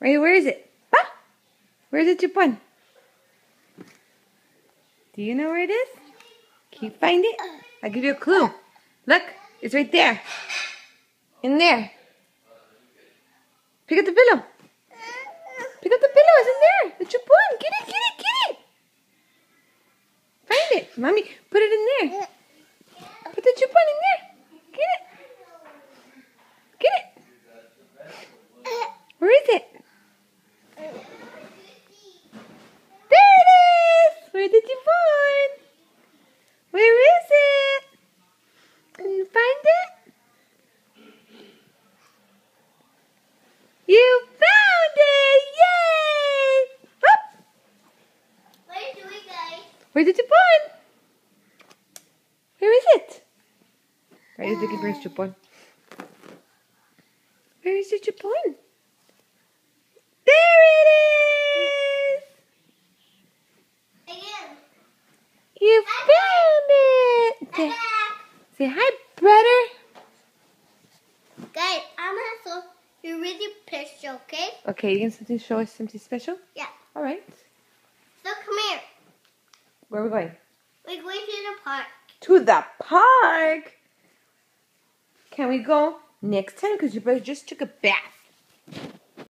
Right, where is it? Pa? Where is it, Chupon? Do you know where it is? Can you find it? I'll give you a clue. Look, it's right there. In there. Pick up the pillow. Pick up the pillow. It's in there. The Chupon. Get it, get it, get it. Find it. Mommy, put it in there. Put the Chupon in there. Get it. Get it. Where is it? There it is. Where's the Chupon? Where is it? Can you find it? You found it! Yay! Up. What are you doing, guys? Where's the Chupon? Where is it? Where is looking for his Chupon? Where is the Chupon? There it is! Again. You found it! Say hi, brother. Guys, I'm gonna show you really picture, okay? Okay, you gonna show us something special? Yeah. All right. So come here. Where are we going? We're going to the park. To the park. Can we go next time? Because your brother just took a bath.